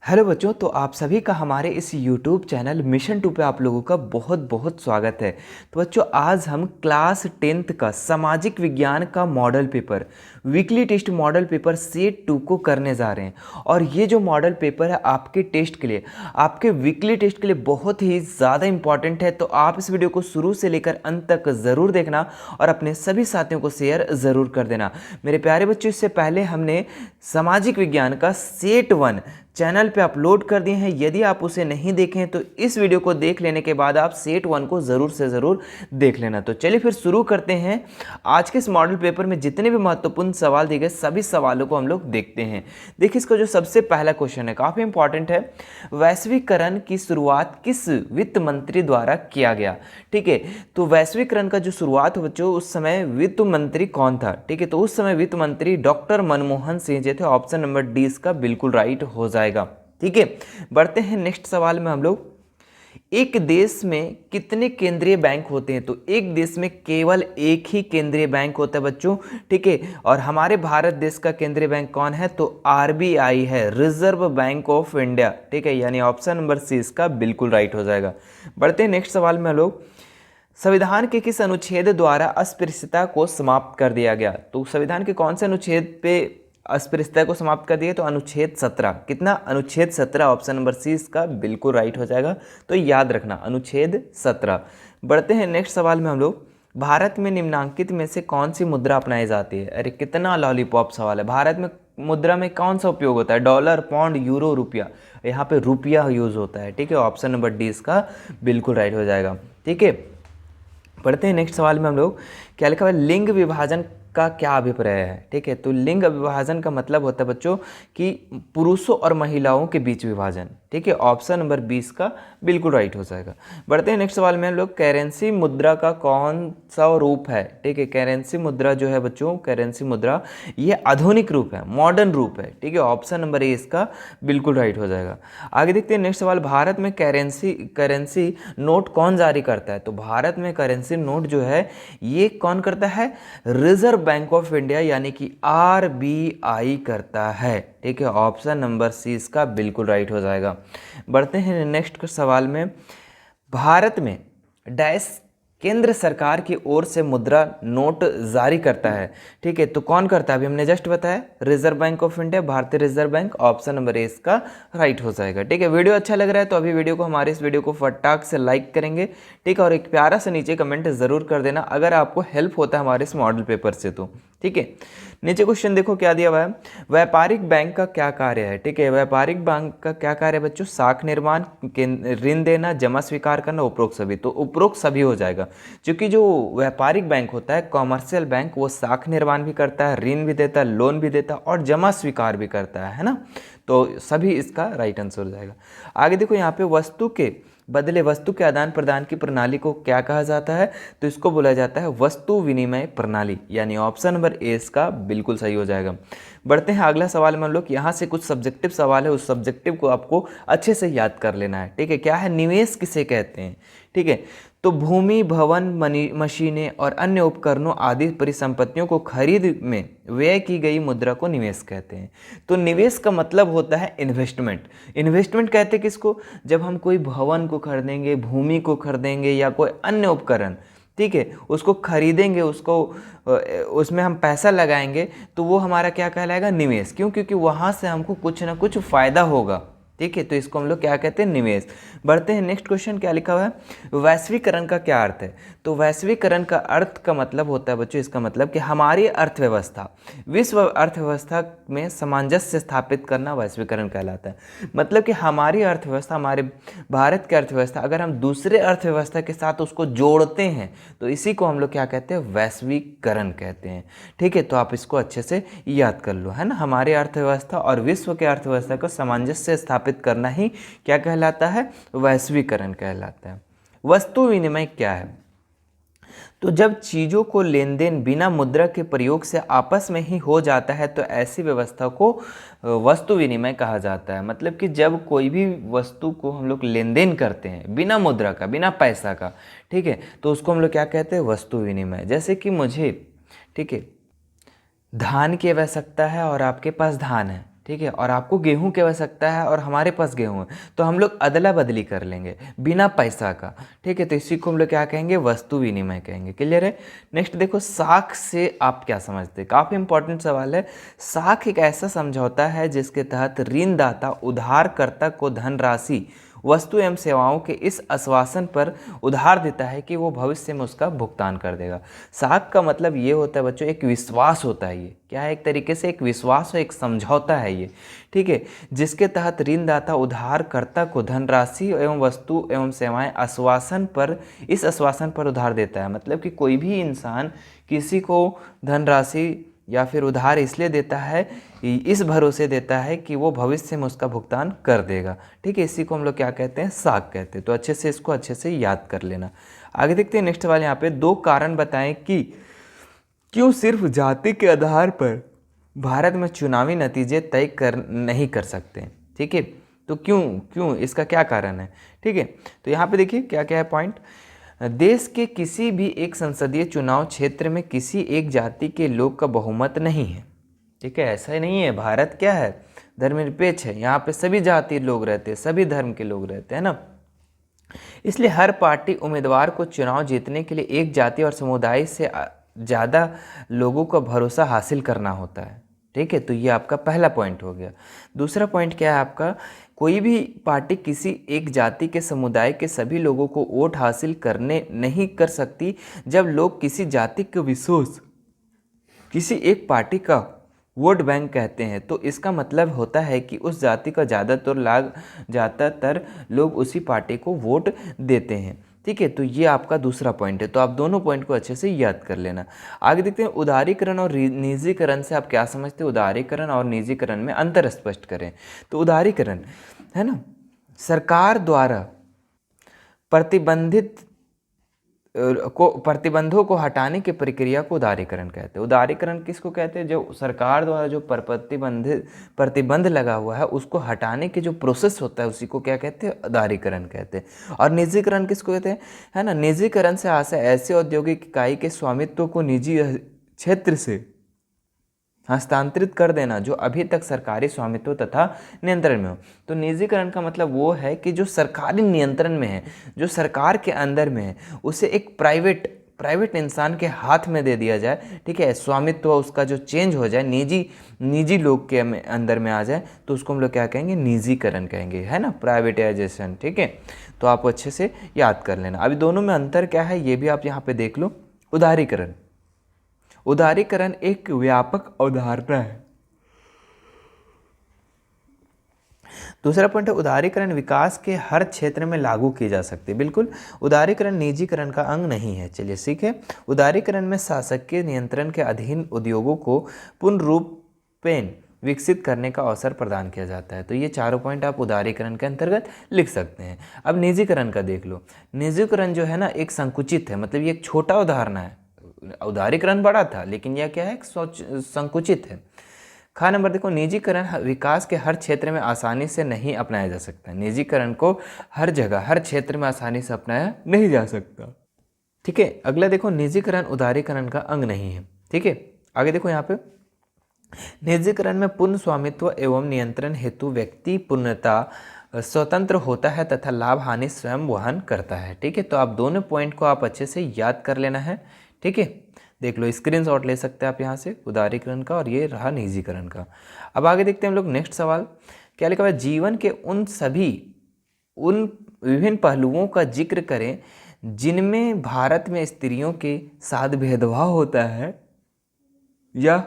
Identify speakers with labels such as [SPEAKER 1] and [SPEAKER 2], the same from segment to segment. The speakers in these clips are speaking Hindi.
[SPEAKER 1] हेलो बच्चों, तो आप सभी का हमारे इस यूट्यूब चैनल मिशन 2 पे आप लोगों का बहुत बहुत स्वागत है। तो बच्चों, आज हम क्लास 10th का सामाजिक विज्ञान का model paper weekly test model paper set 2 को करने जा रहे हैं। और ये जो मॉडल पेपर है आपके टेस्ट के लिए, आपके वीकली टेस्ट के लिए बहुत ही ज़्यादा इंपॉर्टेंट है। तो आप इस वीडियो को शुरू से लेकर अंत तक ज़रूर देखना और अपने सभी साथियों को शेयर ज़रूर कर देना। मेरे प्यारे बच्चों, इससे पहले हमने सामाजिक विज्ञान का सेट 1 चैनल पे अपलोड कर दिए हैं। यदि आप उसे नहीं देखें तो इस वीडियो को देख लेने के बाद आप सेट 1 को ज़रूर से ज़रूर देख लेना। तो चलिए फिर शुरू करते हैं। आज के इस मॉडल पेपर में जितने भी महत्वपूर्ण सवाल दिए गए सभी सवालों को हम लोग देखते हैं। देखिए, इसका जो सबसे पहला क्वेश्चन है काफ़ी इंपॉर्टेंट है। वैश्वीकरण की शुरुआत किस वित्त मंत्री द्वारा किया गया? ठीक है, तो वैश्वीकरण का जो शुरुआत हो बच्चों, उस समय वित्त मंत्री कौन था? ठीक है, तो उस समय वित्त मंत्री डॉक्टर मनमोहन सिंह जी थे। ऑप्शन नंबर डी इसका बिल्कुल राइट हो जाएगा। ठीक है, बढ़ते हैं नेक्स्ट सवाल में हम लोग। एक देश में कितने केंद्रीय बैंक होते हैं? तो एक देश में केवल एक ही केंद्रीय बैंक होता है बच्चों। ठीक है, और हमारे भारत देश का केंद्रीय बैंक कौन है? तो आरबीआई है, रिजर्व बैंक ऑफ इंडिया। ठीक है, यानी ऑप्शन नंबर सी इसका बिल्कुल राइट हो जाएगा। बढ़ते हैं नेक्स्ट सवाल में हम लोग। संविधान के किस अनुच्छेद द्वारा अस्पृश्यता को समाप्त कर दिया गया? तो संविधान के कौन से अनुच्छेद पे अस्पृश्यता को समाप्त कर दिया? तो अनुच्छेद 17। कितना? अनुच्छेद 17। ऑप्शन नंबर सी इसका बिल्कुल राइट हो जाएगा। तो याद रखना, अनुच्छेद 17। बढ़ते हैं नेक्स्ट सवाल में हम लोग। भारत में निम्नांकित में से कौन सी मुद्रा अपनाई जाती है? अरे कितना लॉलीपॉप सवाल है। भारत में मुद्रा में कौन सा उपयोग होता है? डॉलर, पौंड, यूरो, रुपया। यहाँ पे रुपया यूज होता है। ठीक है, ऑप्शन नंबर डी इसका बिल्कुल राइट हो जाएगा। ठीक है, पढ़ते हैं नेक्स्ट सवाल में हम लोग। क्या लिखा हुआ है? लिंग विभाजन का क्या अभिप्राय है? ठीक है, तो लिंग विभाजन का मतलब होता है बच्चों कि पुरुषों और महिलाओं के बीच विभाजन। ठीक है, ऑप्शन नंबर 20 का बिल्कुल राइट हो जाएगा। बढ़ते हैं नेक्स्ट सवाल में हम लोग। करेंसी मुद्रा का कौन सा रूप है? ठीक है, करेंसी मुद्रा जो है बच्चों, करेंसी मुद्रा ये आधुनिक रूप है, मॉडर्न रूप है। ठीक है, ऑप्शन नंबर ए इसका बिल्कुल राइट हो जाएगा। आगे देखते हैं नेक्स्ट सवाल। भारत में करेंसी नोट कौन जारी करता है? तो भारत में करेंसी नोट जो है ये कौन करता है? रिजर्व बैंक ऑफ इंडिया यानी कि आरबीआई करता है। ठीक है, ऑप्शन नंबर सी इसका बिल्कुल राइट हो जाएगा। बढ़ते हैं नेक्स्ट सवाल में। भारत में डैश केंद्र सरकार की ओर से मुद्रा नोट जारी करता है। ठीक है, तो कौन करता है? अभी हमने जस्ट बताया, रिजर्व बैंक ऑफ इंडिया, भारतीय reserve bank. Option number A इसका राइट हो जाएगा। ठीक है, वीडियो अच्छा लग रहा है तो अभी वीडियो को, हमारे इस वीडियो को फटाक से लाइक करेंगे। ठीक है, और एक प्यारा सा नीचे कमेंट जरूर कर देना अगर आपको हेल्प होता है हमारे इस मॉडल पेपर से तो। ठीक है, नीचे क्वेश्चन देखो क्या दिया हुआ है। व्यापारिक बैंक का क्या कार्य है? ठीक है, व्यापारिक बैंक का क्या कार्य है बच्चों? साख निर्माण, ऋण देना, जमा स्वीकार करना, उपरोक्त सभी। तो उपरोक्त सभी हो जाएगा, क्योंकि जो व्यापारिक बैंक होता है, कॉमर्शियल बैंक, वो साख निर्माण भी करता है, ऋण भी देता है, लोन भी देता है और जमा स्वीकार भी करता है ना। तो सभी इसका राइट आंसर हो जाएगा। आगे देखो, यहाँ पे वस्तु के बदले वस्तु के आदान प्रदान की प्रणाली को क्या कहा जाता है? तो इसको बोला जाता है वस्तु विनिमय प्रणाली, यानी ऑप्शन नंबर ए इसका बिल्कुल सही हो जाएगा। बढ़ते हैं अगला सवाल में हम लोग। यहाँ से कुछ सब्जेक्टिव सवाल है, उस सब्जेक्टिव को आपको अच्छे से याद कर लेना है। ठीक है, क्या है? निवेश किसे कहते हैं? ठीक है, तो भूमि, भवन, मशीनें और अन्य उपकरणों आदि परिसंपत्तियों को खरीद में व्यय की गई मुद्रा को निवेश कहते हैं। तो निवेश का मतलब होता है इन्वेस्टमेंट। इन्वेस्टमेंट कहते हैं किसको? जब हम कोई भवन को खरीदेंगे, भूमि को खरीदेंगे या कोई अन्य उपकरण, ठीक है, उसको खरीदेंगे, उसको उसमें हम पैसा लगाएंगे, तो वो हमारा क्या कहलाएगा? निवेश। क्यों? क्योंकि वहाँ से हमको कुछ ना कुछ फायदा होगा। ठीक है, तो इसको हम लोग क्या कहते हैं? निवेश। बढ़ते हैं नेक्स्ट क्वेश्चन। क्या लिखा हुआ है? वैश्वीकरण का क्या अर्थ है? तो वैश्वीकरण का अर्थ का मतलब होता है बच्चों, इसका मतलब कि हमारी अर्थव्यवस्था, विश्व अर्थव्यवस्था में सामंजस्य स्थापित करना वैश्वीकरण कहलाता है। मतलब कि हमारी अर्थव्यवस्था, हमारे भारत की अर्थव्यवस्था अगर हम दूसरे अर्थव्यवस्था के साथ उसको जोड़ते हैं तो इसी को हम लोग क्या कहते हैं? वैश्वीकरण कहते हैं। ठीक है, तो आप इसको अच्छे से याद कर लो, है ना। हमारी अर्थव्यवस्था और विश्व के अर्थव्यवस्था को सामंजस्य स्थापित करना ही क्या कहलाता है? वैश्वीकरण कहलाता है। वस्तु विनिमय क्या है? तो जब चीजों को लेन देन बिना मुद्रा के प्रयोग से आपस में ही हो जाता है तो ऐसी व्यवस्था को वस्तु विनिमय कहा जाता है। मतलब कि जब कोई भी वस्तु को हम लोग लेन देन करते हैं बिना मुद्रा का, बिना पैसा का, ठीक है, तो उसको हम लोग क्या कहते हैं? वस्तु विनिमय। जैसे कि मुझे, ठीक है, धान की आवश्यकता है और आपके पास धान है, ठीक है, और आपको गेहूं की आवश्यकता है और हमारे पास गेहूं है, तो हम लोग अदला बदली कर लेंगे बिना पैसा का। ठीक है, तो इसी को हम लोग क्या कहेंगे, वस्तु विनिमय कहेंगे। क्लियर है। नेक्स्ट देखो, साख से आप क्या समझते हैं, काफ़ी इंपॉर्टेंट सवाल है। साख एक ऐसा समझौता है जिसके तहत ऋणदाता उधारकर्ता को धनराशि, वस्तु एवं सेवाओं के इस आश्वासन पर उधार देता है कि वो भविष्य में उसका भुगतान कर देगा। साख का मतलब ये होता है बच्चों, एक विश्वास होता है। ये क्या है, एक तरीके से एक विश्वास है, एक समझौता है ये। ठीक है, जिसके तहत ऋणदाता उधारकर्ता को धनराशि एवं वस्तु एवं सेवाएं आश्वासन पर, इस आश्वासन पर उधार देता है। मतलब कि कोई भी इंसान किसी को धनराशि या फिर उधार इसलिए देता है, इस भरोसे देता है कि वो भविष्य में उसका भुगतान कर देगा। ठीक है, इसी को हम लोग क्या कहते हैं, साख कहते हैं। तो अच्छे से इसको अच्छे से याद कर लेना। आगे देखते हैं नेक्स्ट वाले, यहाँ पे 2 कारण बताएं कि क्यों सिर्फ जाति के आधार पर भारत में चुनावी नतीजे तय कर नहीं कर सकते। ठीक है, तो क्यों इसका क्या कारण है। ठीक है, तो यहाँ पे देखिए क्या क्या है पॉइंट। देश के किसी भी एक संसदीय चुनाव क्षेत्र में किसी एक जाति के लोग का बहुमत नहीं है। ठीक है, ऐसा ही नहीं है, भारत क्या है, धर्मनिरपेक्ष है। यहाँ पे सभी जाति लोग रहते हैं, सभी धर्म के लोग रहते हैं ना। इसलिए हर पार्टी उम्मीदवार को चुनाव जीतने के लिए एक जाति और समुदाय से ज़्यादा लोगों का भरोसा हासिल करना होता है। ठीक है, तो ये आपका पहला पॉइंट हो गया। दूसरा पॉइंट क्या है आपका, कोई भी पार्टी किसी एक जाति के समुदाय के सभी लोगों को वोट हासिल करने नहीं कर सकती। जब लोग किसी जाति के विशेष किसी एक पार्टी का वोट बैंक कहते हैं, तो इसका मतलब होता है कि उस जाति का ज़्यादातर लोग उसी पार्टी को वोट देते हैं। ठीक है, तो ये आपका दूसरा पॉइंट है। तो आप दोनों पॉइंट को अच्छे से याद कर लेना। आगे देखते हैं, उदारीकरण और निजीकरण से आप क्या समझते हैं। उदारीकरण और निजीकरण में अंतर स्पष्ट करें। तो उदारीकरण है ना, सरकार द्वारा प्रतिबंधों को हटाने की प्रक्रिया को उदारीकरण कहते हैं। उदारीकरण किसको कहते हैं, जो सरकार द्वारा जो प्रतिबंध लगा हुआ है उसको हटाने की जो प्रोसेस होता है उसी को क्या कहते हैं, उदारीकरण कहते हैं। और निजीकरण किसको कहते हैं, है ना। निजीकरण से आशय ऐसे औद्योगिक इकाई के स्वामित्व को निजी क्षेत्र से हस्तांतरित कर देना जो अभी तक सरकारी स्वामित्व तथा नियंत्रण में हो। तो निजीकरण का मतलब वो है कि जो सरकारी नियंत्रण में है, जो सरकार के अंदर में है, उसे एक प्राइवेट इंसान के हाथ में दे दिया जाए। ठीक है, स्वामित्व उसका जो चेंज हो जाए, निजी लोग के अंदर में आ जाए, तो उसको हम लोग क्या कहेंगे, निजीकरण कहेंगे, है ना, प्राइवेटाइजेशन। ठीक है, तो आप अच्छे से याद कर लेना। अभी दोनों में अंतर क्या है ये भी आप यहाँ पे देख लो। उदारीकरण एक व्यापक अवधारणा है। दूसरा पॉइंट है, उदारीकरण विकास के हर क्षेत्र में लागू की जा सकती है। बिल्कुल, उदारीकरण निजीकरण का अंग नहीं है। चलिए सीखे। उदारीकरण में शासकीय नियंत्रण के अधीन उद्योगों को पूर्ण रूपेण विकसित करने का अवसर प्रदान किया जाता है। तो ये चारों पॉइंट आप उदारीकरण के अंतर्गत लिख सकते हैं। अब निजीकरण का देख लो। निजीकरण जो है ना, एक संकुचित है, मतलब ये एक छोटा उदाहरण है। उदारीकरण बड़ा था, लेकिन यह क्या है, संकुचित है। खा नंबर देखो, निजीकरण विकास के हर क्षेत्र में आसानी से नहीं अपनाया जा सकता। निजीकरण को हर जगह हर क्षेत्र में आसानी से अपनाया नहीं जा सकता। ठीक है, अगला देखो, निजीकरण उदारीकरण का अंग नहीं है। ठीक है, आगे देखो यहाँ पे, निजीकरण में पूर्ण स्वामित्व एवं नियंत्रण हेतु व्यक्ति पूर्णतः स्वतंत्र होता है तथा लाभ हानि स्वयं वहन करता है। ठीक है, तो आप दोनों पॉइंट को आप अच्छे से याद कर लेना है। ठीक है, देख लो, स्क्रीनशॉट ले सकते हैं आप यहाँ से, उदारीकरण का, और ये रहा निजीकरण का। अब आगे देखते हैं हम लोग नेक्स्ट सवाल क्या लिखा हुआ है। जीवन के उन विभिन्न पहलुओं का जिक्र करें जिनमें भारत में स्त्रियों के साथ भेदभाव होता है या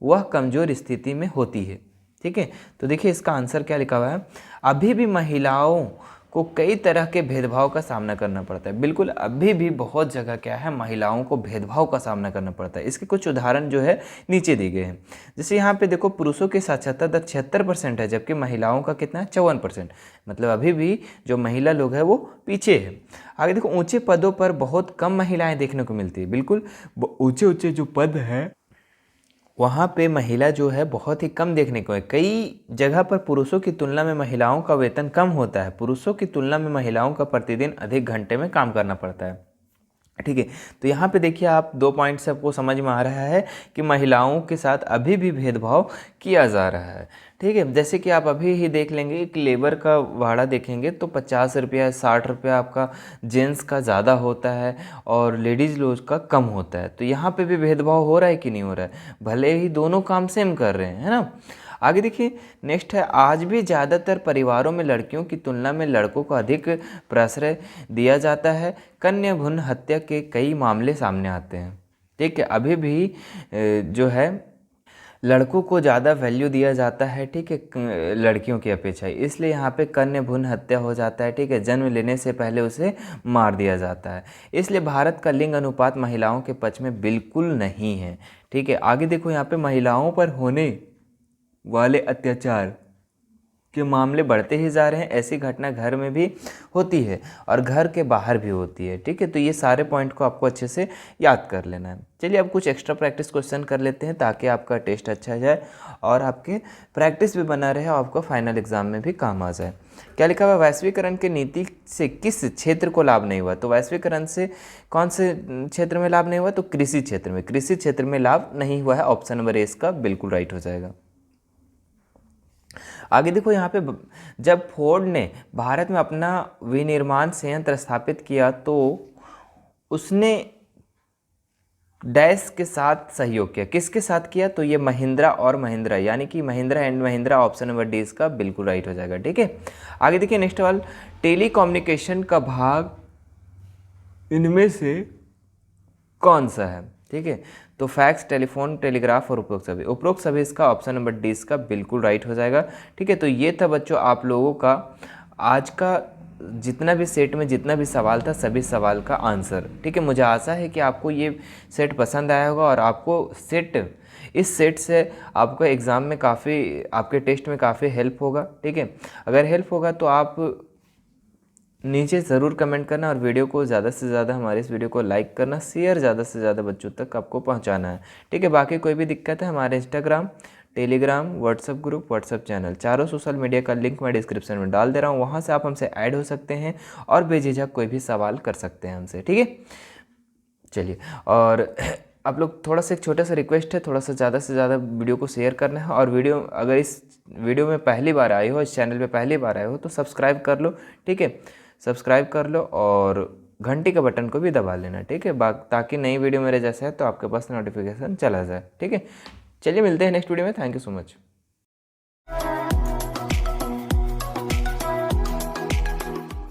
[SPEAKER 1] वह कमजोर स्थिति में होती है। ठीक है, तो देखिए इसका आंसर क्या लिखा हुआ है। अभी भी महिलाओं को कई तरह के भेदभाव का सामना करना पड़ता है। बिल्कुल, अभी भी बहुत जगह क्या है, महिलाओं को भेदभाव का सामना करना पड़ता है। इसके कुछ उदाहरण जो है नीचे दिए गए हैं। जैसे यहाँ पे देखो, पुरुषों की साक्षरता दर 76% है, जबकि महिलाओं का कितना है, 54%। मतलब अभी भी जो महिला लोग हैं वो पीछे है। आगे देखो, ऊंचे पदों पर बहुत कम महिलाएं देखने को मिलती है। बिल्कुल, ऊंचे जो पद हैं वहाँ पे महिला जो है बहुत ही कम देखने को है। कई जगह पर पुरुषों की तुलना में महिलाओं का वेतन कम होता है। पुरुषों की तुलना में महिलाओं का प्रतिदिन अधिक घंटे में काम करना पड़ता है। ठीक है। तो यहाँ पे देखिए आप 2 पॉइंट से आपको समझ में आ रहा है कि महिलाओं के साथ अभी भी भेदभाव किया जा रहा है। ठीक है, जैसे कि आप अभी ही देख लेंगे कि लेबर का भाड़ा देखेंगे तो 50 रुपया 60 रुपया आपका जेंट्स का ज़्यादा होता है और लेडीज़ लोग का कम होता है। तो यहाँ पे भी भेदभाव हो रहा है कि नहीं हो रहा है, भले ही दोनों काम सेम कर रहे हैं, है ना। आगे देखिए नेक्स्ट है, आज भी ज़्यादातर परिवारों में लड़कियों की तुलना में लड़कों को अधिक प्रश्रय दिया जाता है। कन्या भ्रूण हत्या के कई मामले सामने आते हैं। ठीक है, अभी भी जो है लड़कों को ज़्यादा वैल्यू दिया जाता है, ठीक है, लड़कियों की अपेक्षा, इसलिए यहाँ पे कन्या भ्रूण हत्या हो जाता है। ठीक है, जन्म लेने से पहले उसे मार दिया जाता है। इसलिए भारत का लिंग अनुपात महिलाओं के पक्ष में बिल्कुल नहीं है। ठीक है, आगे देखो यहाँ पे महिलाओं पर होने वाले अत्याचार के मामले बढ़ते ही जा रहे हैं। ऐसी घटना घर में भी होती है और घर के बाहर भी होती है। ठीक है, तो ये सारे पॉइंट को आपको अच्छे से याद कर लेना है। चलिए अब कुछ एक्स्ट्रा प्रैक्टिस क्वेश्चन कर लेते हैं ताकि आपका टेस्ट अच्छा जाए और आपके प्रैक्टिस भी बना रहे और आपको फाइनल एग्जाम में भी काम आ जाए। क्या लिखा हुआ, वैश्वीकरण की नीति से किस क्षेत्र को लाभ नहीं हुआ? तो वैश्वीकरण से कौन से क्षेत्र में लाभ नहीं हुआ? तो कृषि क्षेत्र में, कृषि क्षेत्र में लाभ नहीं हुआ है। ऑप्शन नंबर ए इसका बिल्कुल राइट हो जाएगा। आगे देखो यहाँ पे, जब फोर्ड ने भारत में अपना विनिर्माण संयंत्र स्थापित किया तो उसने डैश के साथ सहयोग किया। किसके साथ किया? तो ये महिंद्रा और महिंद्रा, यानी कि Mahindra and Mahindra. Option number D इसका बिल्कुल राइट हो जाएगा। ठीक है, आगे देखिए नेक्स्ट वाला, टेलीकम्युनिकेशन का भाग इनमें से कौन सा है? ठीक है, तो फैक्स, टेलीफोन, टेलीग्राफ और उपरोक्त सभी। उपरोक्त सभी इसका ऑप्शन नंबर डी इसका बिल्कुल राइट हो जाएगा। ठीक है, तो ये था बच्चों आप लोगों का आज का जितना भी सेट में जितना भी सवाल था सभी सवाल का आंसर। ठीक है, मुझे आशा है कि आपको ये सेट पसंद आया होगा और आपको इस सेट से आपको एग्ज़ाम में काफ़ी, आपके टेस्ट में काफ़ी हेल्प होगा। ठीक है, अगर हेल्प होगा तो आप नीचे ज़रूर कमेंट करना और वीडियो को ज़्यादा से ज़्यादा, हमारे इस वीडियो को लाइक करना, शेयर ज़्यादा से ज़्यादा बच्चों तक आपको पहुंचाना है। ठीक है, बाकी कोई भी दिक्कत है हमारे Instagram, Telegram, WhatsApp group, WhatsApp channel, चारों सोशल मीडिया का लिंक मैं डिस्क्रिप्शन में डाल दे रहा हूँ, वहाँ से आप हमसे ऐड हो सकते हैं और बेझिझक कोई भी सवाल कर सकते हैं हमसे। ठीक है, चलिए, और आप लोग थोड़ा सा एक छोटा सा रिक्वेस्ट है, थोड़ा सा ज़्यादा से ज़्यादा वीडियो को शेयर करना है और वीडियो अगर इस वीडियो में पहली बार आए हो, इस चैनल पे पहली बार आए हो तो सब्सक्राइब कर लो। ठीक है, सब्सक्राइब कर लो और घंटी का बटन को भी दबा लेना। ठीक है, ताकि नई वीडियो मेरे जैसे है तो आपके पास नोटिफिकेशन चला जाए। ठीक है, चलिए मिलते हैं नेक्स्ट वीडियो में। Thank you so much.